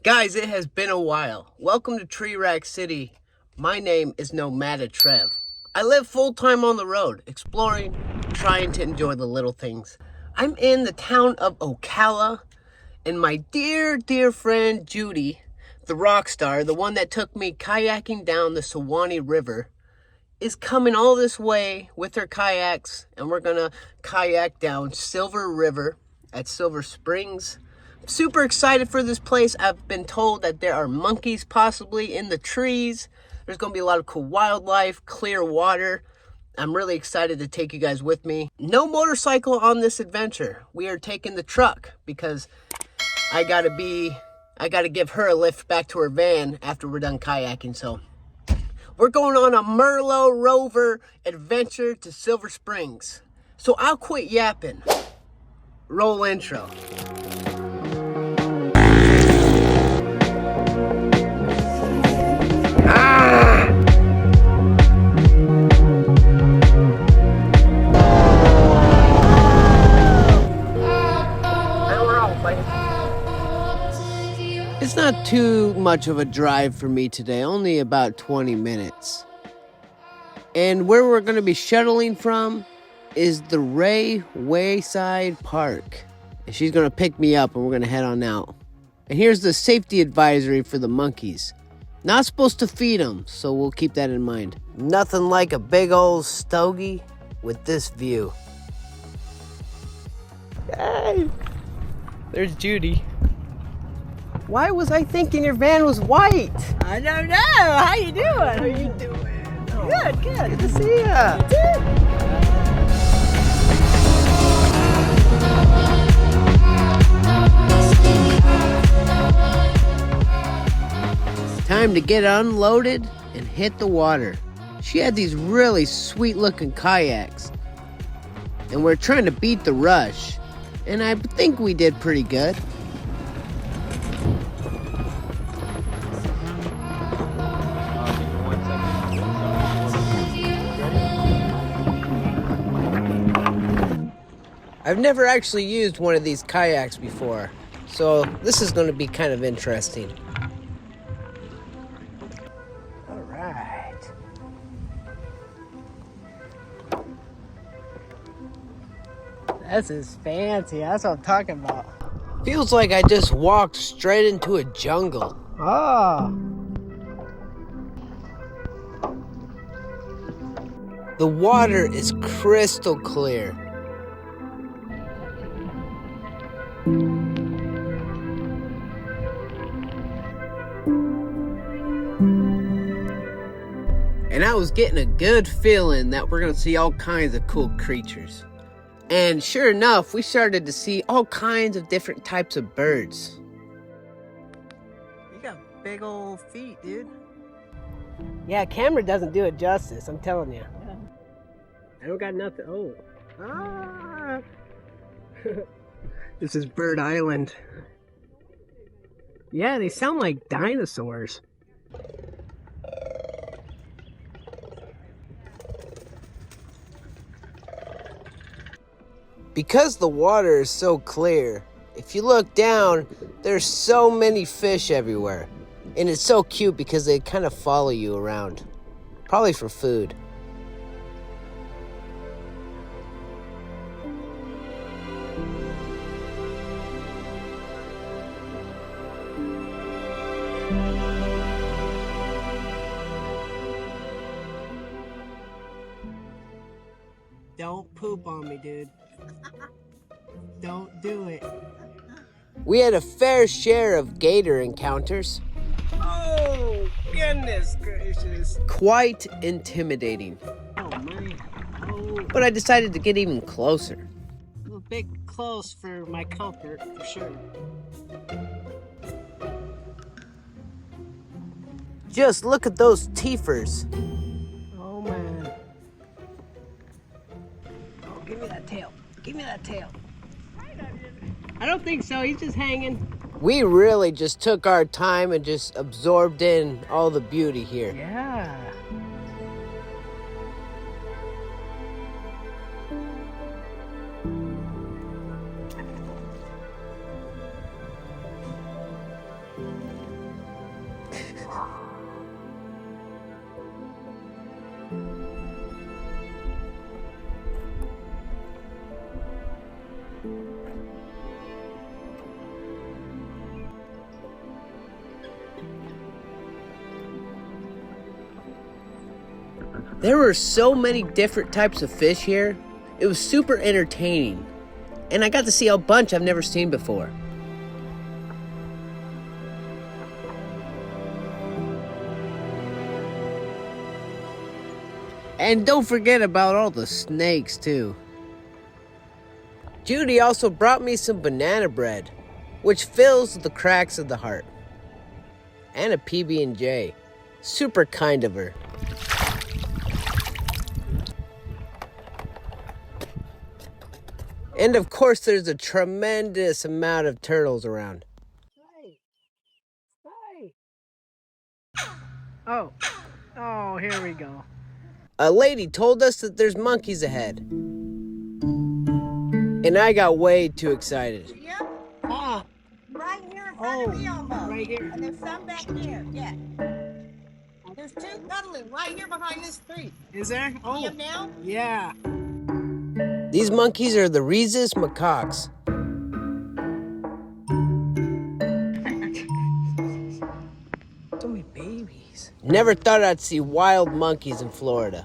Guys, it has been a while. Welcome to TRERACKSCITY. My name is Nomad'a Trev. I live full-time on the road, exploring, trying to enjoy the little things. I'm in the town of Ocala, and my dear, dear friend Judy, the rock star, the one that took me kayaking down the Suwannee River, is coming all this way with her kayaks, and we're gonna kayak down Silver River at Silver Springs. I'm super excited for this place. I've been told that there are monkeys possibly in the trees. There's gonna be a lot of cool wildlife, clear water. I'm really excited to take you guys with me. No motorcycle on this adventure. We are taking the truck because I gotta give her a lift back to her van after we're done kayaking. So we're going on a Merlot Rover adventure to Silver Springs. So I'll quit yapping. Roll intro. It's not too much of a drive for me today, only about 20 minutes. And where we're going to be shuttling from is the Ray Wayside Park. And she's going to pick me up and we're going to head on out. And here's the safety advisory for the monkeys. Not supposed to feed them, so we'll keep that in mind. Nothing like a big old stogie with this view. Hey, there's Judy. Why was I thinking your van was white? I don't know. How you doing? How you doing? Oh, Good, good. good to see ya. You too. Time to get unloaded and hit the water. She had these really sweet looking kayaks. And we're trying to beat the rush. And I think we did pretty good. I've never actually used one of these kayaks before, so this is going to be kind of interesting. All right. This is fancy. That's what I'm talking about. Feels like I just walked straight into a jungle. Oh. The water is crystal clear. And I was getting a good feeling that we're going to see all kinds of cool creatures. And sure enough, we started to see all kinds of different types of birds. You got big old feet, dude. Yeah, camera doesn't do it justice, I'm telling you. Yeah. I don't got nothing. Oh. Ah. This is Bird Island. Yeah, they sound like dinosaurs. Because the water is so clear, if you look down, there's so many fish everywhere. And it's so cute because they kind of follow you around. Probably for food. Don't poop on me, dude. Don't do it. We had a fair share of gator encounters. Oh, goodness gracious. Quite intimidating. Oh, man. Oh, But I decided to get even closer. a bit close for my comfort, for sure. Just look at those teethers. Oh, man. Oh, give me that tail. Give me that tail. I don't think so. He's just hanging. We really just took our time and just absorbed in all the beauty here. Yeah. There were so many different types of fish here. It was super entertaining. And I got to see a bunch I've never seen before. And don't forget about all the snakes too. Judy also brought me some banana bread, which fills the cracks of the heart. And a PB&J. Super kind of her. And of course there's a tremendous amount of turtles around. Oh, here we go. A lady told us that there's monkeys ahead. And I got way too excited. Yeah, Ah, right here in front of me almost. right here. And there's some back there, yeah. There's two cuddling right here behind this tree. Is there? See Oh, 'em now? yeah. These monkeys are the rhesus macaques. So many babies. Never thought I'd see wild monkeys in Florida.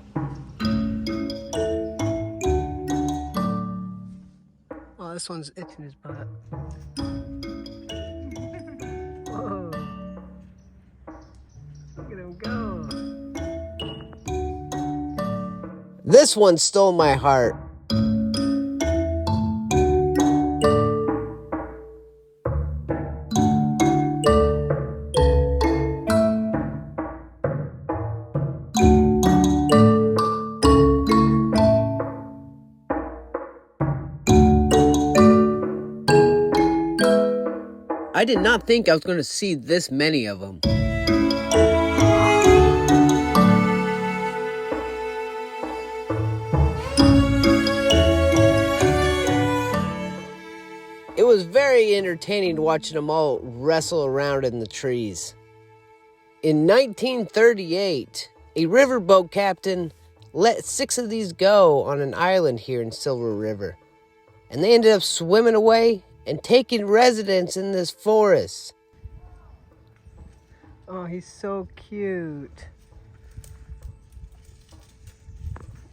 Oh, this one's itching his butt. Whoa. Look at him go. This one stole my heart. I did not think I was going to see this many of them. It was very entertaining watching them all wrestle around in the trees. In 1938, a riverboat captain let 6 of these go on an island here in Silver River. And they ended up swimming away and taking residence in this forest. Oh, he's so cute.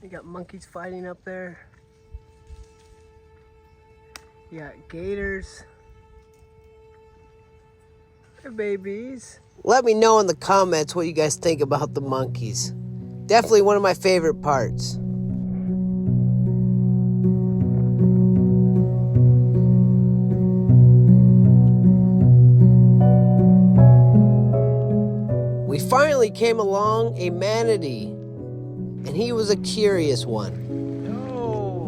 You got monkeys fighting up there. You got gators. Hey, babies. Let me know in the comments what you guys think about the monkeys. Definitely one of my favorite parts. We finally came along a manatee, and he was a curious one. Oh,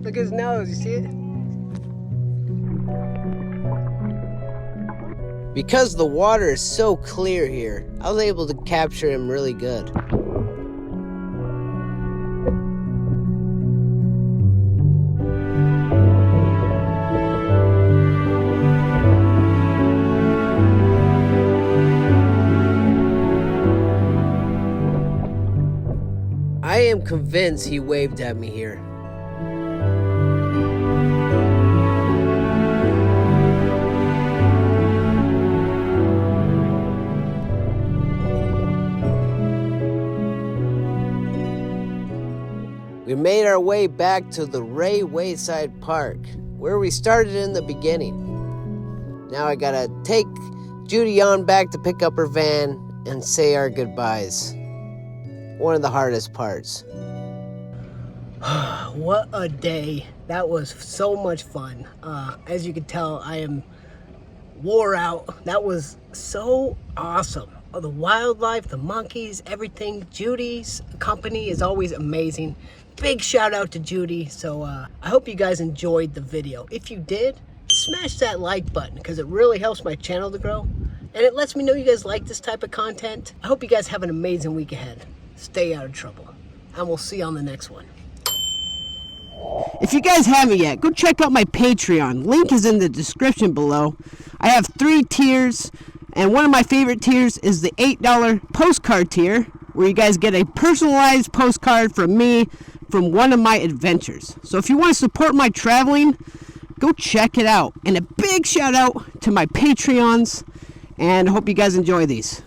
look at his nose. You see it? Because the water is so clear here, I was able to capture him really good. I am convinced he waved at me here. We made our way back to the Ray Wayside Park, where we started in the beginning. Now I gotta take Judy on back to pick up her van and say our goodbyes. One of the hardest parts. What a day. That was so much fun. As you can tell, I am wore out. That was so awesome. The wildlife, the monkeys, everything. Judy's company is always amazing. Big shout out to Judy. So I hope you guys enjoyed the video. If you did, smash that like button because it really helps my channel to grow. And it lets me know you guys like this type of content. I hope you guys have an amazing week ahead. Stay out of trouble. And we'll see you on the next one. If you guys haven't yet, go check out my Patreon. Link is in the description below. I have 3 tiers, and one of my favorite tiers is the $8 postcard tier, where you guys get a personalized postcard from me from one of my adventures. So if you want to support my traveling, go check it out. And a big shout out to my Patreons, and I hope you guys enjoy these.